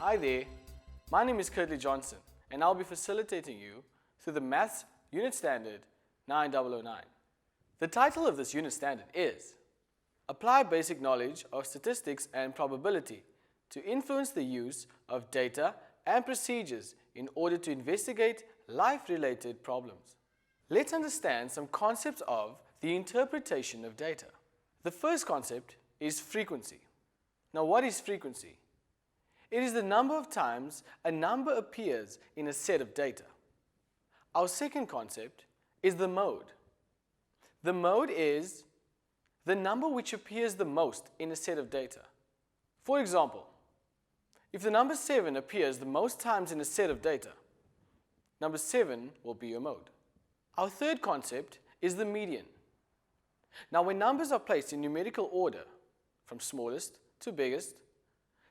Hi there, my name is Curtly Johnson and I'll be facilitating you through the Maths Unit Standard 9009. The title of this unit standard is Apply Basic Knowledge of Statistics and Probability to Influence the Use of Data and Procedures in order to investigate life-related problems. Let's understand some concepts of the interpretation of data. The first concept is frequency. Now, what is frequency? It is the number of times a number appears in a set of data. Our second concept is the mode. The mode is the number which appears the most in a set of data. For example, if the number 7 appears the most times in a set of data, number 7 will be your mode. Our third concept is the median. Now, when numbers are placed in numerical order, from smallest to biggest,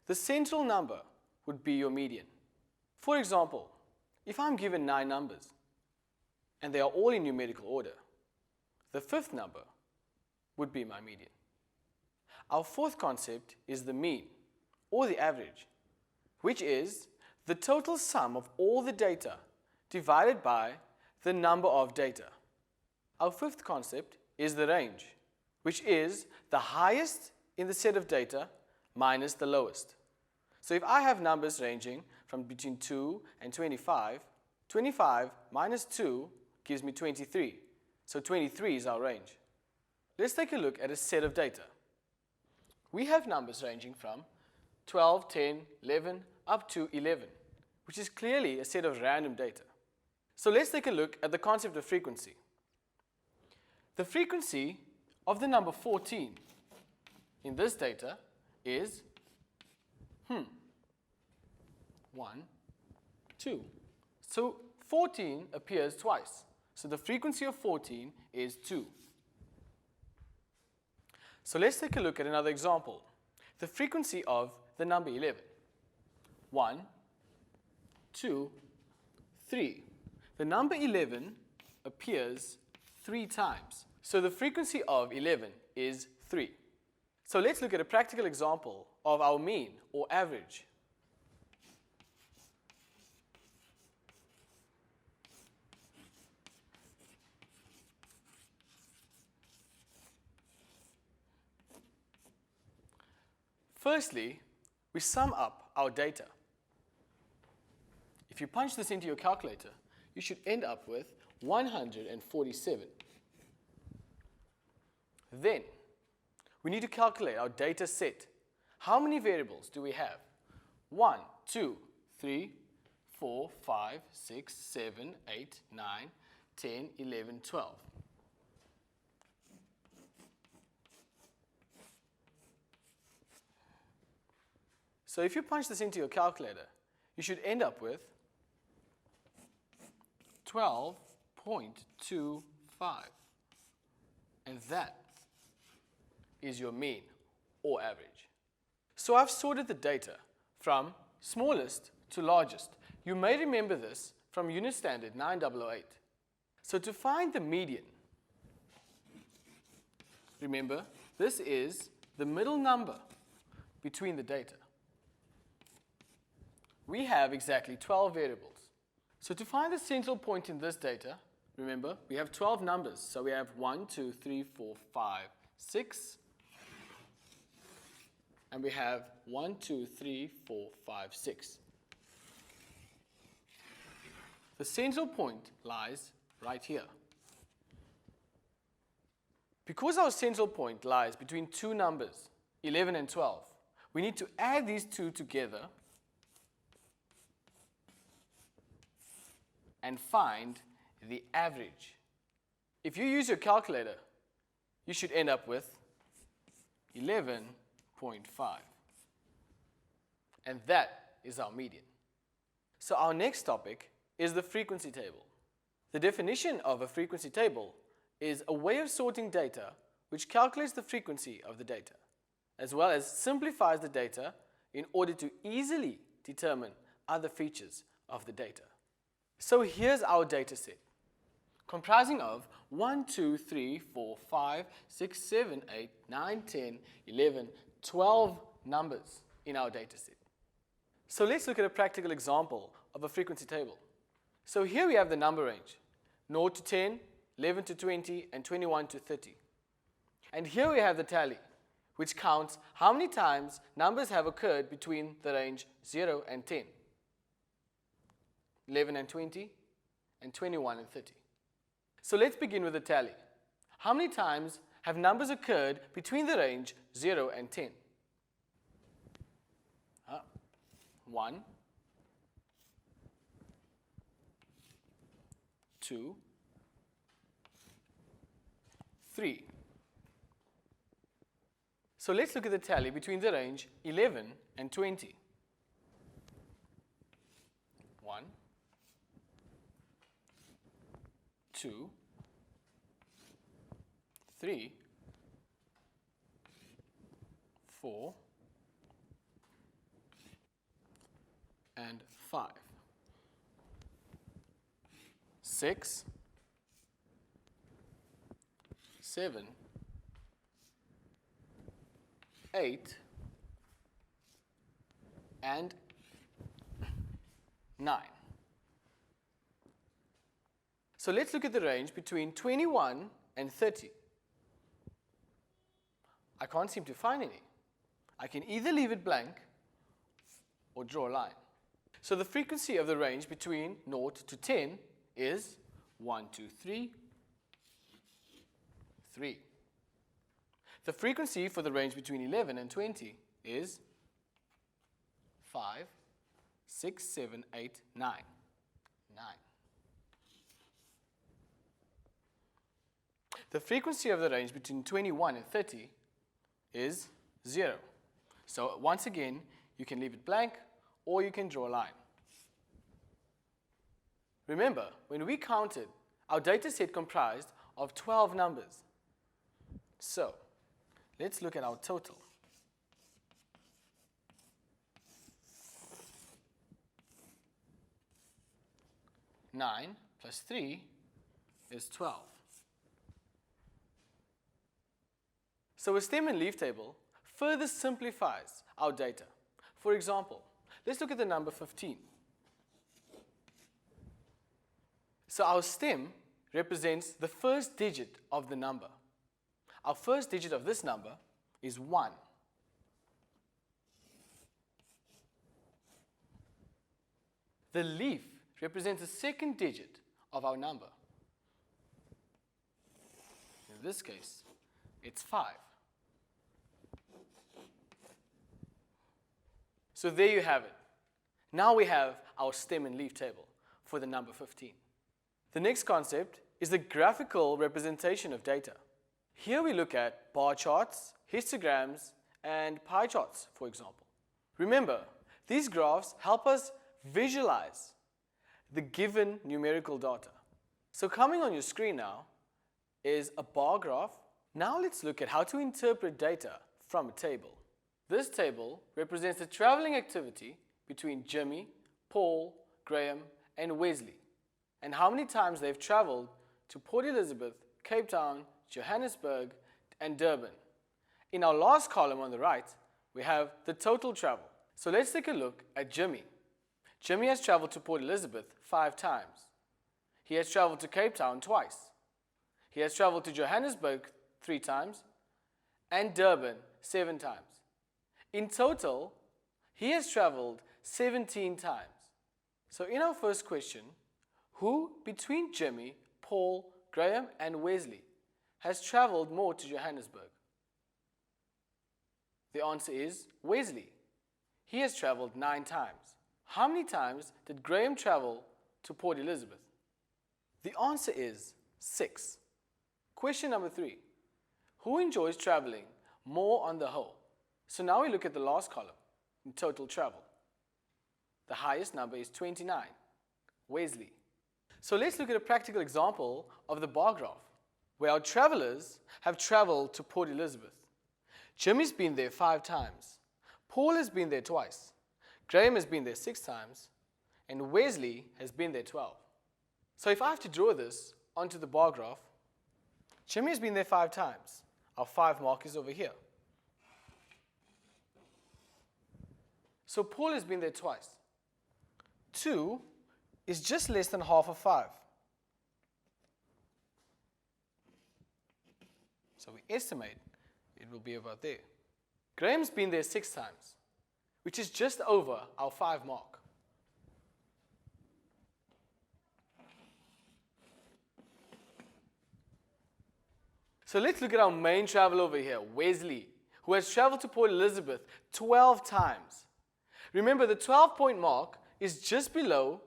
the central number would be your median. For example, if I'm given 9 numbers, and they are all in numerical order, the fifth number would be my median. Our fourth concept is the mean, or the average, which is the total sum of all the data divided by the number of data. Our fifth concept is the range, which is the highest in the set of data minus the lowest. So if I have numbers ranging from between 2 and 25, 25 minus 2 gives me 23. So 23 is our range. Let's take a look at a set of data. We have numbers ranging from 12, 10, 11, up to 11, which is clearly a set of random data. So let's take a look at the concept of frequency. The frequency of the number 14 in this data is 1, 2. So 14 appears twice. So the frequency of 14 is 2. So let's take a look at another example. The frequency of the number 11. 1, 2, 3. The number 11 appears 3 times. So the frequency of 11 is 3. So let's look at a practical example of our mean or average. Firstly, we sum up our data. If you punch this into your calculator, you should end up with 147. Then, we need to calculate our data set. How many variables do we have? 1, 2, 3, 4, 5, 6, 7, 8, 9, 10, 11, 12. So if you punch this into your calculator, you should end up with 12.25. And that is your mean or average. So I've sorted the data from smallest to largest. You may remember this from Unit Standard 9008. So to find the median, remember, this is the middle number between the data. We have exactly 12 variables. So to find the central point in this data, remember, we have 12 numbers. So we have 1, 2, 3, 4, 5, 6. And we have 1, 2, 3, 4, 5, 6. The central point lies right here. Because our central point lies between two numbers, 11 and 12, we need to add these two together and find the average. If you use your calculator, you should end up with 11.5. And that is our median. So our next topic is the frequency table. The definition of a frequency table is a way of sorting data which calculates the frequency of the data, as well as simplifies the data in order to easily determine other features of the data. So here's our data set, comprising of 1, 2, 3, 4, 5, 6, 7, 8, 9, 10, 11, 12 numbers in our data set. So let's look at a practical example of a frequency table. So here we have the number range, 0 to 10, 11 to 20, and 21 to 30. And here we have the tally, which counts how many times numbers have occurred between the range 0 and 10, 11 and 20, and 21 and 30. So let's begin with the tally. How many times have numbers occurred between the range 0 and 10? 1, 2, 3. So let's look at the tally between the range 11 and 20. 1, 2, 3, 4, and 5. 6, 7, 8, and 9. So let's look at the range between 21 and 30. I can't seem to find any. I can either leave it blank or draw a line. So the frequency of the range between 0 to 10 is 1, 2, 3, 3. The frequency for the range between 11 and 20 is 5, 6, 7, 8, 9. 9. The frequency of the range between 21 and 30 is 0. So once again, you can leave it blank or you can draw a line. Remember, when we counted, our data set comprised of 12 numbers. So let's look at our total. 9 plus 3 is 12. So a stem and leaf table further simplifies our data. For example, let's look at the number 15. So our stem represents the first digit of the number. Our first digit of this number is 1. The leaf represents the second digit of our number. In this case, it's 5. So there you have it. Now we have our stem and leaf table for the number 15. The next concept is the graphical representation of data. Here we look at bar charts, histograms, and pie charts, for example. Remember, these graphs help us visualize the given numerical data. So coming on your screen now is a bar graph. Now let's look at how to interpret data from a table. This table represents the traveling activity between Jimmy, Paul, Graham, and Wesley, and how many times they've traveled to Port Elizabeth, Cape Town, Johannesburg, and Durban. In our last column on the right, we have the total travel. So let's take a look at Jimmy. Jimmy has traveled to Port Elizabeth 5 times. He has traveled to Cape Town twice. He has traveled to Johannesburg 3 times, and Durban 7 times. In total, he has traveled 17 times. So in our first question, who between Jimmy, Paul, Graham, and Wesley has traveled more to Johannesburg? The answer is Wesley. He has traveled 9 times. How many times did Graham travel to Port Elizabeth? The answer is 6. Question number 3. Who enjoys traveling more on the whole? So now we look at the last column, in total travel. The highest number is 29, Wesley. So let's look at a practical example of the bar graph, where our travelers have traveled to Port Elizabeth. Jimmy's been there 5 times. Paul has been there twice. Graham has been there 6 times. And Wesley has been there 12. So if I have to draw this onto the bar graph, Jimmy has been there 5 times. Our 5 mark is over here. So Paul has been there twice. 2 is just less than half of 5. So we estimate it will be about there. Graham's been there 6 times, which is just over our 5 mark. So let's look at our main traveler over here, Wesley, who has traveled to Port Elizabeth 12 times. Remember, the 12-point mark is just below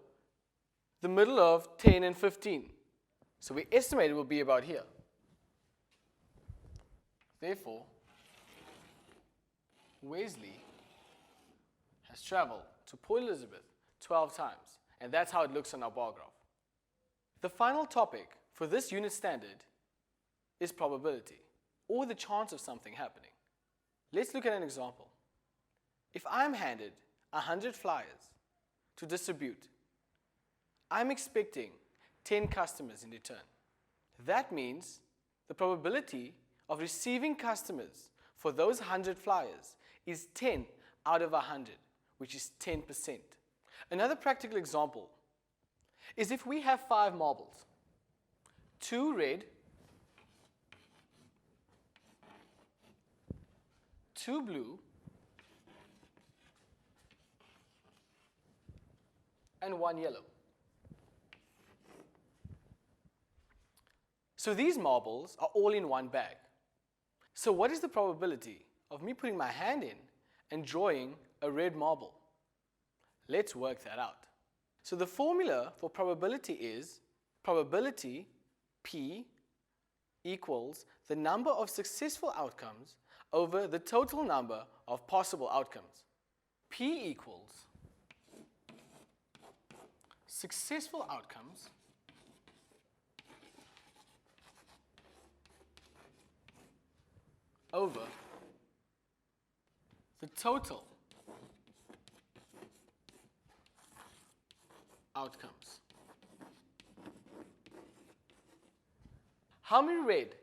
the middle of 10 and 15. So we estimate it will be about here. Therefore, Wesley has traveled to Port Elizabeth 12 times, and that's how it looks on our bar graph. The final topic for this unit standard is probability, or the chance of something happening. Let's look at an example. If I'm handed 100 flyers to distribute, I'm expecting 10 customers in return. That means the probability of receiving customers for those 100 flyers is 10 out of 100, which is 10%. Another practical example is if we have 5 marbles, 2 red, 2 blue, and 1 yellow. So these marbles are all in one bag. So what is the probability of me putting my hand in and drawing a red marble? Let's work that out. So the formula for probability is probability P equals the number of successful outcomes over the total number of possible outcomes. P equals successful outcomes over the total outcomes. How many red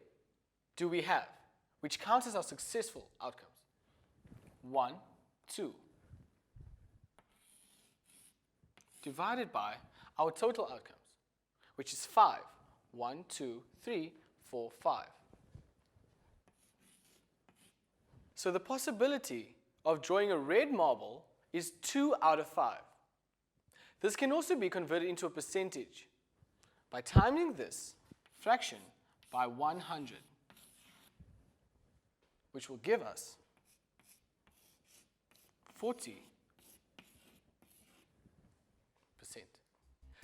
do we have, which counts as our successful outcomes? 1, 2. Divided by our total outcomes, which is 5. 1, 2, 3, 4, 5. So the possibility of drawing a red marble is 2 out of 5. This can also be converted into a percentage by timing this fraction by 100, which will give us 40%.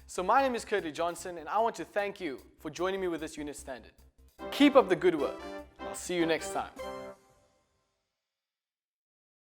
So my name is Curtly Johnson, and I want to thank you for joining me with this unit standard. Keep up the good work. I'll see you next time.